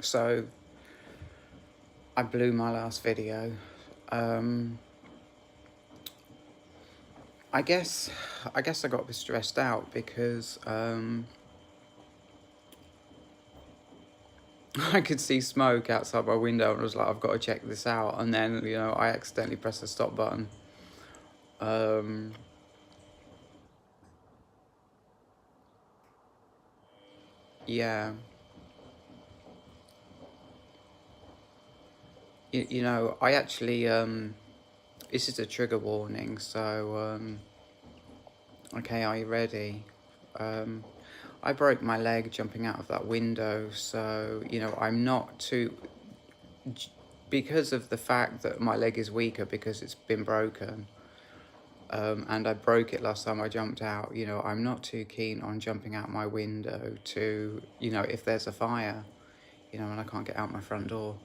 So I blew my last video. I guess I got a bit stressed out because I could see smoke outside my window and I was like, I've got to check this out. And then, I accidentally pressed the stop button. Yeah. I actually, this is a trigger warning. So, okay, are you ready? I broke my leg jumping out of that window. So, I'm not too, because of the fact that my leg is weaker because it's been broken. And I broke it last time I jumped out. I'm not too keen on jumping out my window to, if there's a fire, and I can't get out my front door.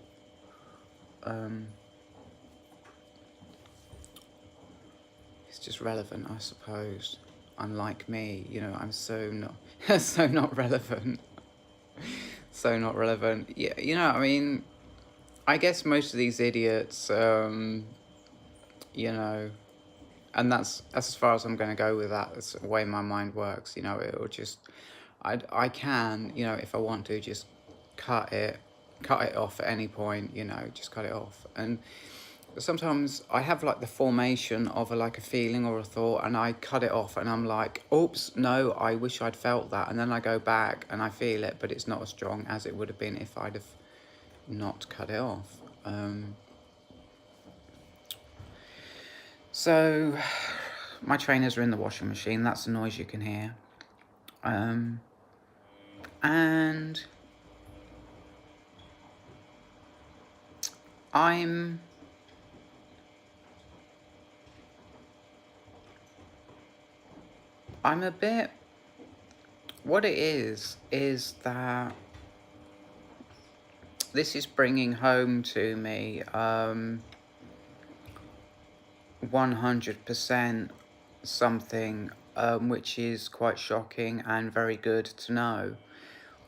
It's just relevant, I suppose. Unlike me, I'm so not, so not relevant. So not relevant. Yeah, I mean, I guess most of these idiots, and that's as far as I'm going to go with that. That's the way my mind works. It'll just, I can, if I want to, just cut it off at any point. Just cut it off. And sometimes I have like the formation of like a feeling or a thought, and I cut it off, and I'm like, oops, no, I wish I'd felt that. And then I go back and I feel it, but it's not as strong as it would have been if I'd have not cut it off. So my trainers are in the washing machine. That's the noise you can hear. And I'm a bit, what it is that this is bringing home to me 100% something which is quite shocking and very good to know,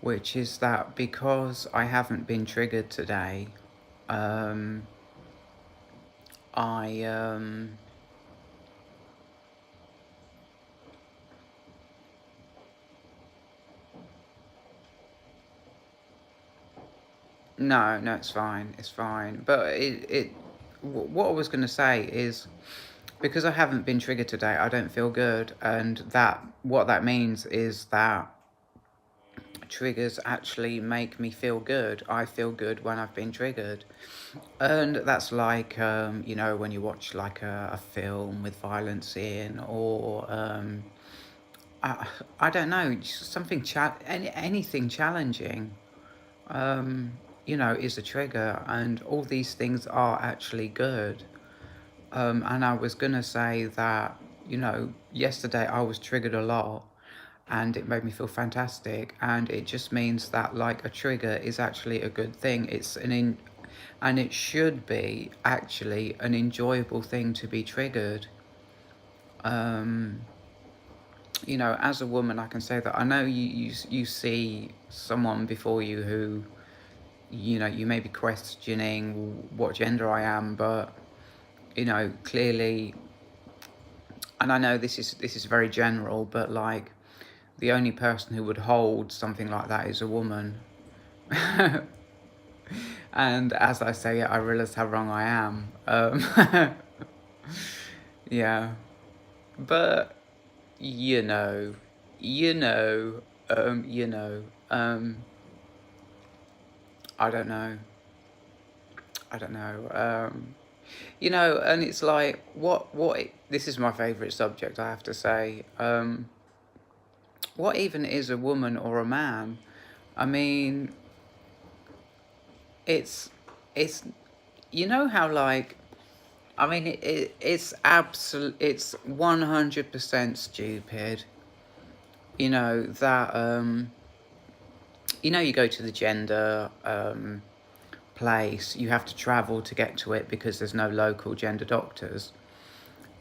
which is that because I haven't been triggered today, No, it's fine. It's fine. But what I was going to say is, because I haven't been triggered today, I don't feel good. And what that means is that triggers actually make me feel good. I feel good when I've been triggered. And that's like, when you watch like a film with violence in, or, I don't know, something, anything challenging. Is a trigger, and all these things are actually good. And I was gonna say that, yesterday I was triggered a lot and it made me feel fantastic, and it just means that like a trigger is actually a good thing. And it should be actually an enjoyable thing to be triggered. As a woman, I can say that I know you see someone before you who, you may be questioning what gender I am, but, clearly, and I know this is very general, but like, the only person who would hold something like that is a woman. And as I say it, I realize how wrong I am. Yeah, but you know, you know, you know, I don't know. I don't know. And it's like, this is my favourite subject, I have to say. What even is a woman or a man? I mean, it's, how like, I mean, it's 100% stupid. That, you go to the gender, place, you have to travel to get to it because there's no local gender doctors.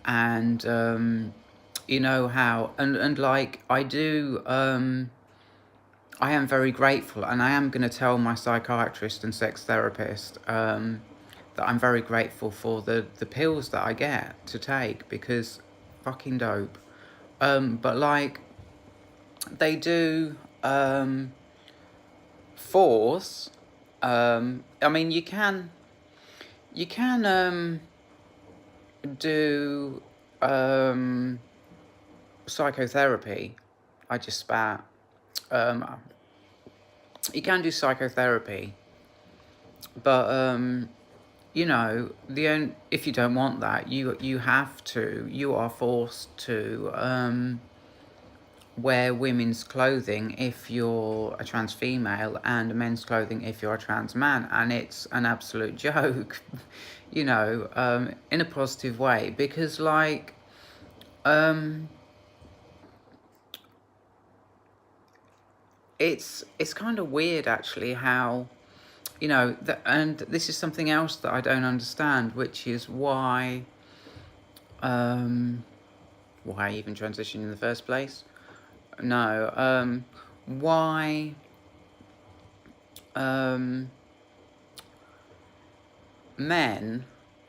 And how, and like, I do, I am very grateful, and I am going to tell my psychiatrist and sex therapist that I'm very grateful for the pills that I get to take, because fucking dope. But like, they do force. I mean, you can do psychotherapy. I just spat. Um, you can do psychotherapy, but if you don't want that, you are forced to wear women's clothing if you're a trans female, and men's clothing if you're a trans man, and it's an absolute joke, in a positive way, because like it's kind of weird actually how and this is something else that I don't understand, which is why I even transitioned in the first place. No, why men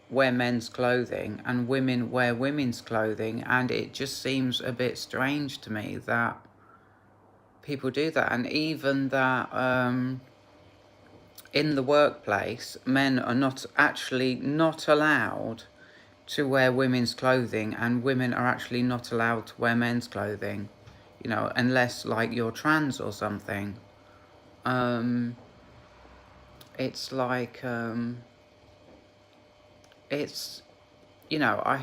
wear men's clothing and women wear women's clothing, and it just seems a bit strange to me that people do that. And even that in the workplace, men are not allowed to wear women's clothing, and women are actually not allowed to wear men's clothing, unless like you're trans or something. It's like it's I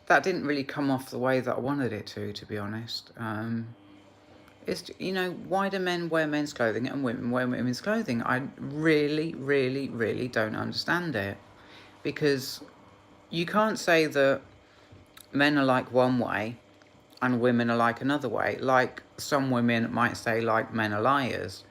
that didn't really come off the way that I wanted it to be honest. It's why do men wear men's clothing and women wear women's clothing? I really, really, really don't understand it, because you can't say that men are like one way and women are like another way. Like some women might say like men are liars,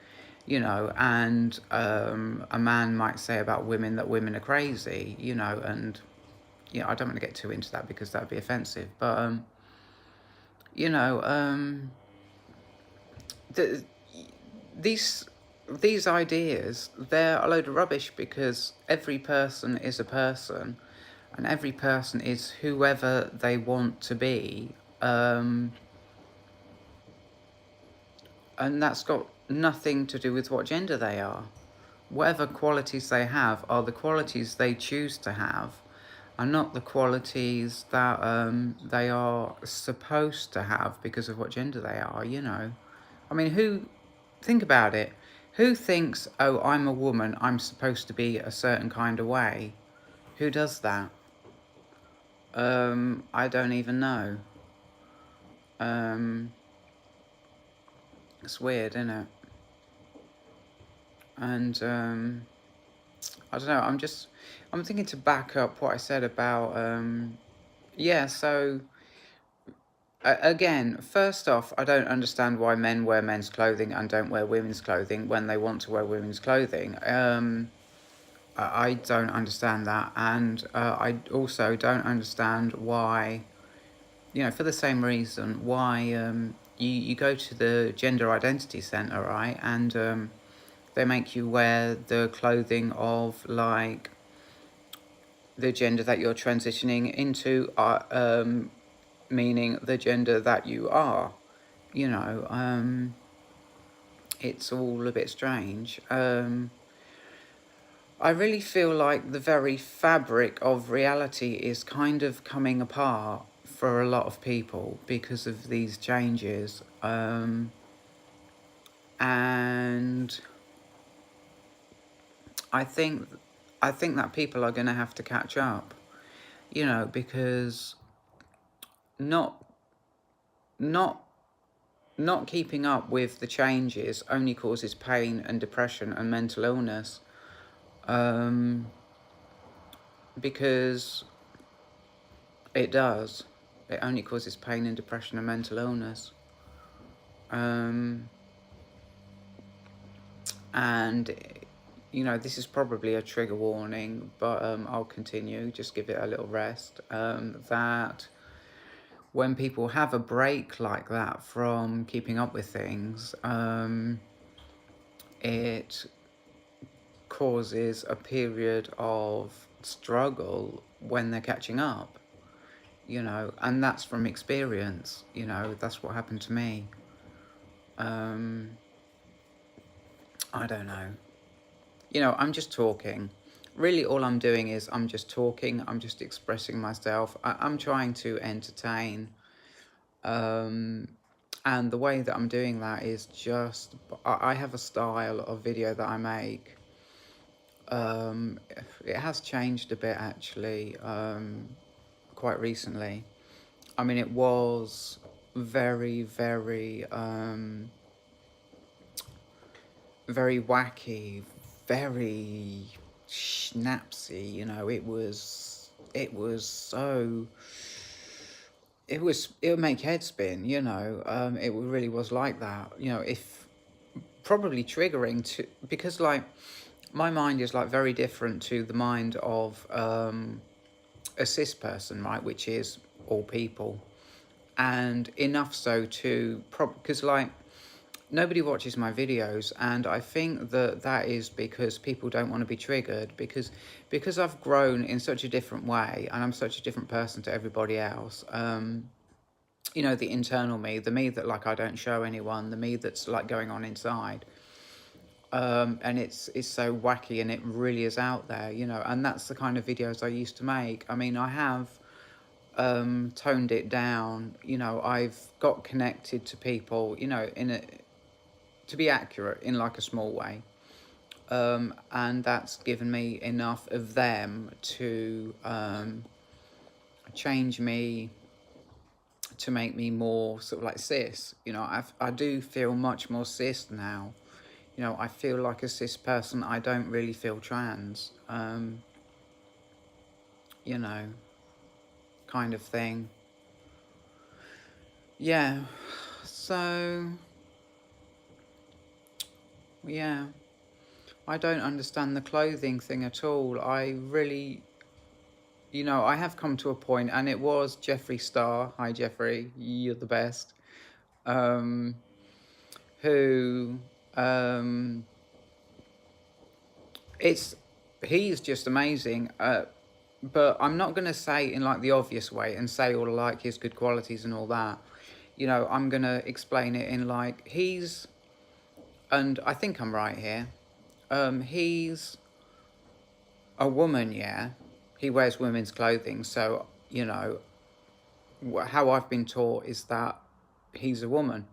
and a man might say about women that women are crazy, and I don't want to get too into that because that'd be offensive, but you know, the, these ideas, they're a load of rubbish, because every person is a person, and every person is whoever they want to be, and that's got nothing to do with what gender they are. Whatever qualities they have are the qualities they choose to have, and not the qualities that they are supposed to have because of what gender they are, I mean, think about it. Who thinks, oh, I'm a woman, I'm supposed to be a certain kind of way? Who does that? I don't even know. It's weird, isn't it? And I don't know, I'm thinking to back up what I said about, so again, first off, I don't understand why men wear men's clothing and don't wear women's clothing when they want to wear women's clothing. I don't understand that, and I also don't understand why, for the same reason, why you go to the gender identity centre, right, and they make you wear the clothing of like the gender that you're transitioning into, meaning the gender that you are. It's all a bit strange. I really feel like the very fabric of reality is kind of coming apart for a lot of people because of these changes. And I think that people are going to have to catch up, because not keeping up with the changes only causes pain and depression and mental illness. Because it does. It only causes pain and depression and mental illness. And this is probably a trigger warning, but I'll continue, just give it a little rest. That when people have a break like that from keeping up with things, it causes a period of struggle when they're catching up, and that's from experience. That's what happened to me. I don't know. I'm just talking. Really, all I'm doing is I'm just talking. I'm just expressing myself. I'm trying to entertain. And the way that I'm doing that is just, I have a style of video that I make. It has changed a bit, actually, quite recently. I mean, it was very, very, very wacky, very schnapsy. It would make head spin. It really was like that. If probably triggering to, because like my mind is like very different to the mind of a cis person, right, which is all people, and enough so to because like nobody watches my videos, and I think that is because people don't want to be triggered, because I've grown in such a different way, and I'm such a different person to everybody else. The internal me, the me that like I don't show anyone, the me that's like going on inside. And it's so wacky, and it really is out there, and that's the kind of videos I used to make. I mean, I have toned it down. I've got connected to people, to be accurate in like a small way. And that's given me enough of them to change me, to make me more sort of like cis. I do feel much more cis now. I feel like a cis person. I don't really feel trans, kind of thing. Yeah, so, yeah. I don't understand the clothing thing at all. I really, I have come to a point, and it was Jeffree Star. Hi, Jeffree, you're the best. Who, he's just amazing. But I'm not going to say in like the obvious way and say all like his good qualities and all that. I'm going to explain it in like and I think I'm right here. He's a woman, yeah. He wears women's clothing, so, how I've been taught is that he's a woman.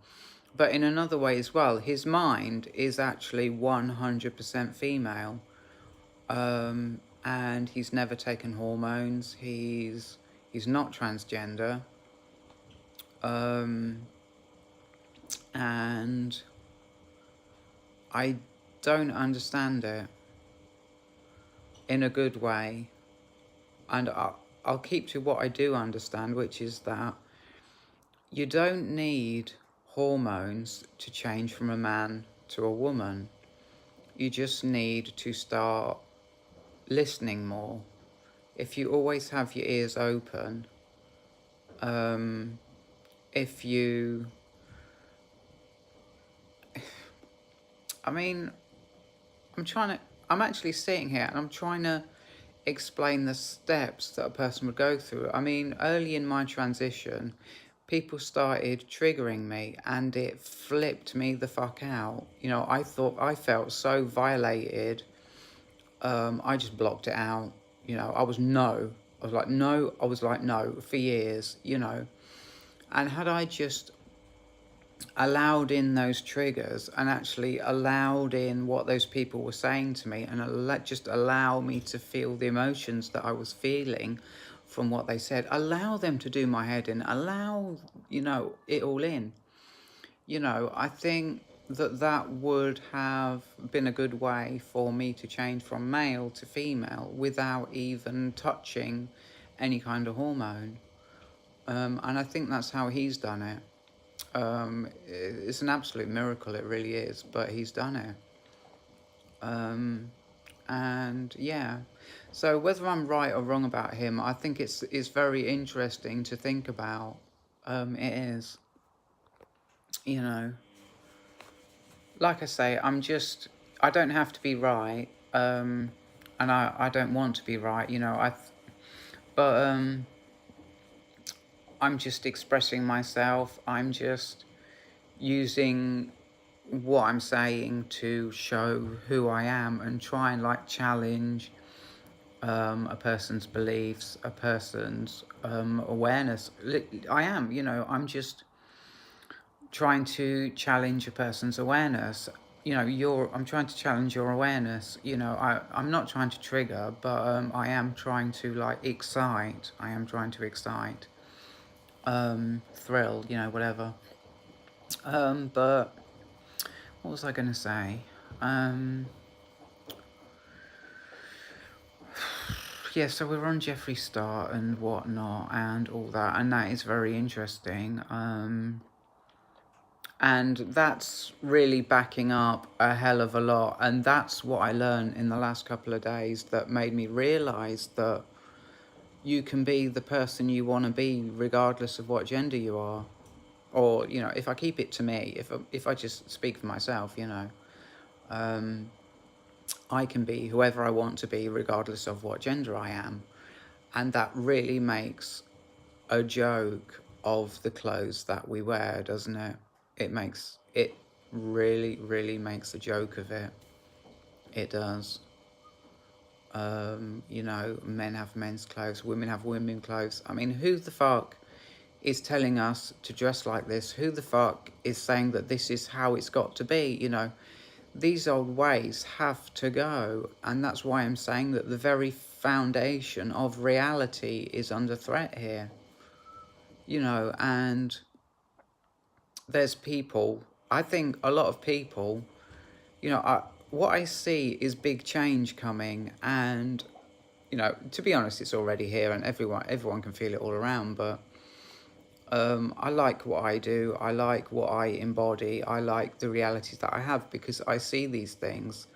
But in another way as well, his mind is actually 100% female. And he's never taken hormones. He's not transgender. And I don't understand it in a good way. And I'll keep to what I do understand, which is that you don't need hormones to change from a man to a woman. You just need to start listening more. If you always have your ears open, if you... I mean, I'm actually sitting here and I'm trying to explain the steps that a person would go through. I mean, early in my transition, people started triggering me, and it flipped me the fuck out. I felt so violated. I just blocked it out. I was no. I was like, no. I was like, no, for years, And had I just allowed in those triggers and actually allowed in what those people were saying to me, and just allow me to feel the emotions that I was feeling from what they said, allow them to do my head in, allow, it all in. I think that would have been a good way for me to change from male to female without even touching any kind of hormone. And I think that's how he's done it. It's an absolute miracle, it really is, but he's done it. And yeah, so whether I'm right or wrong about him, I think it's very interesting to think about. It is. You know, like I say, I don't have to be right. And I don't want to be right, you know, but I'm just expressing myself. I'm just using what I'm saying to show who I am and try and like challenge a person's beliefs, a person's awareness. I am, you know, I'm just trying to challenge a person's awareness. You know, I'm trying to challenge your awareness. You know, I'm not trying to trigger, but I am trying to like excite. I am trying to excite, thrill, you know, whatever. But what was I going to say? Yeah, so we're on Jeffree Star and whatnot and all that, and that is very interesting. And that's really backing up a hell of a lot. And that's what I learned in the last couple of days that made me realize that you can be the person you want to be regardless of what gender you are. Or, you know, if I keep it to me, if I just speak for myself, you know, I can be whoever I want to be regardless of what gender I am. And that really makes a joke of the clothes that we wear, doesn't it? It really, really makes a joke of it. It does. You know, men have men's clothes, women have women's clothes. I mean, who the fuck is telling us to dress like this? Who the fuck is saying that this is how it's got to be? You know, these old ways have to go. And that's why I'm saying that the very foundation of reality is under threat here. You know, and there's people, I think a lot of people, you know, what I see is big change coming, and you know, to be honest, it's already here, and everyone can feel it all around. But I like what I do. I like what I embody. I like the realities that I have because I see these things,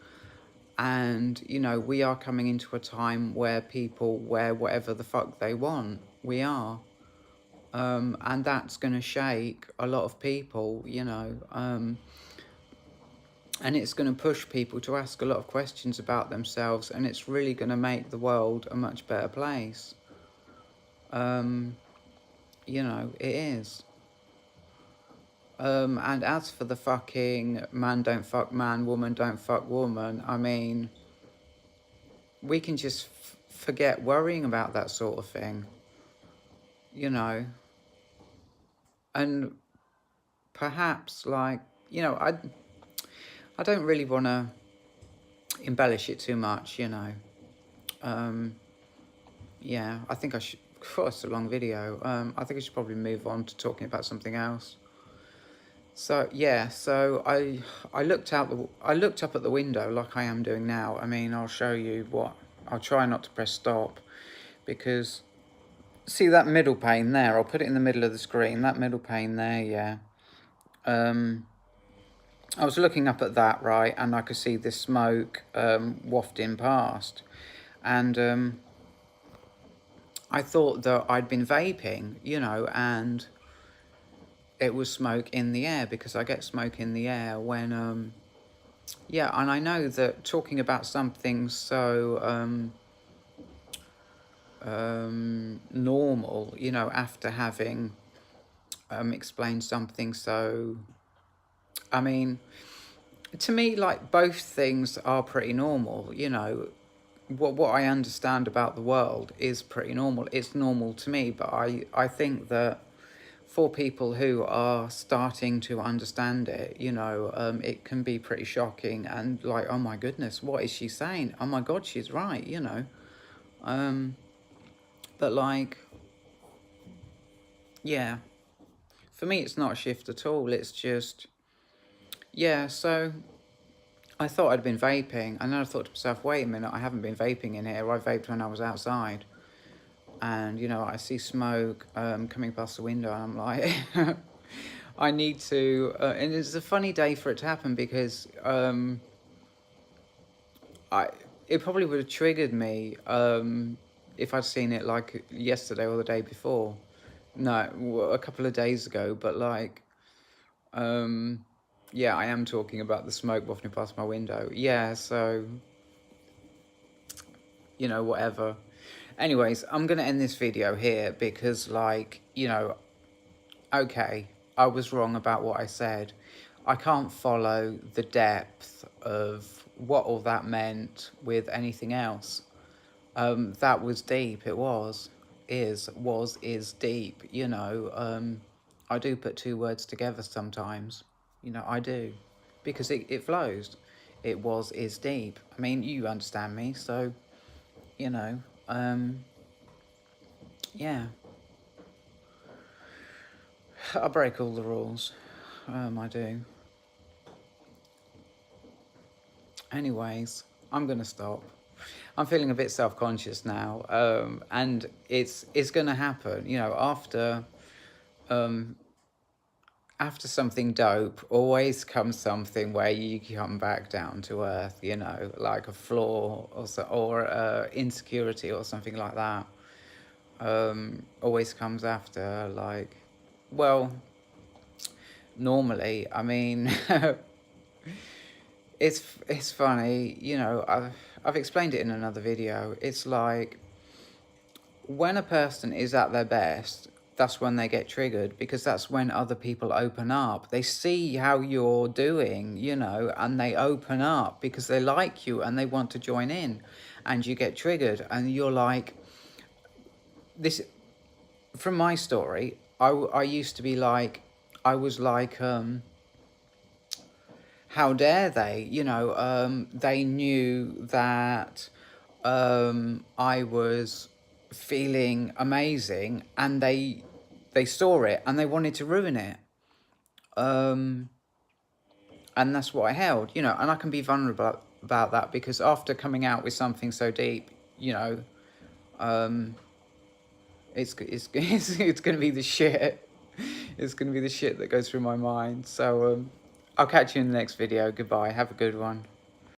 and you know, we are coming into a time where people wear whatever the fuck they want. We are. And that's going to shake a lot of people, you know. And it's going to push people to ask a lot of questions about themselves, and it's really going to make the world a much better place. You know, it is. And as for the fucking man don't fuck man, woman don't fuck woman, I mean, we can just forget worrying about that sort of thing, you know. And perhaps, like, you know, I don't really want to embellish it too much, you know. Yeah, I think I should. Oh, it's a long video. I think I should probably move on to talking about something else. So yeah, so I looked up at the window like I am doing now. I mean, I'll show you what. I'll try not to press stop, because see that middle pane there. I'll put it in the middle of the screen. That middle pane there, yeah. I was looking up at that, right, and I could see this smoke wafting past, and I thought that I'd been vaping, you know, and it was smoke in the air, because I get smoke in the air when, yeah, and I know that talking about something so normal, you know, after having explained something so, I mean, to me, like, both things are pretty normal, you know. What I understand about the world is pretty normal. It's normal to me, but I think that for people who are starting to understand it, you know, it can be pretty shocking and like, oh my goodness, what is she saying? Oh my God, she's right, you know. But like, yeah, for me, it's not a shift at all. It's just, yeah, so I thought I'd been vaping, and then I thought to myself, wait a minute, I haven't been vaping in here. I vaped when I was outside. And, you know, I see smoke coming past the window, and I'm like, I need to, and it's a funny day for it to happen, because it probably would have triggered me if I'd seen it like yesterday or the day before, No, a couple of days ago, but like, yeah, I am talking about the smoke wafting past my window. Yeah, so, you know, whatever. Anyways, I'm going to end this video here because, like, you know, okay, I was wrong about what I said. I can't follow the depth of what all that meant with anything else. That was deep, it was. Is deep, you know. I do put two words together sometimes. You know, I do. Because it flows. It is deep. I mean, you understand me, so, you know, yeah. I break all the rules. I do. Anyways, I'm gonna stop. I'm feeling a bit self-conscious now, and it's gonna happen. You know, um, after something dope, always comes something where you come back down to earth. You know, like a flaw or insecurity or something like that. Always comes after. Like, well, normally, I mean. It's funny, you know, I've explained it in another video. It's like when a person is at their best, that's when they get triggered, because that's when other people open up. They see how you're doing, you know, and they open up because they like you and they want to join in, and you get triggered and you're like, this, from my story, I used to be like, I was like, how dare they? You know, they knew that I was feeling amazing, and they saw it and they wanted to ruin it. And that's what I held, you know, and I can be vulnerable about that because after coming out with something so deep, you know, it's going to be the shit. It's going to be the shit that goes through my mind. So I'll catch you in the next video. Goodbye. Have a good one.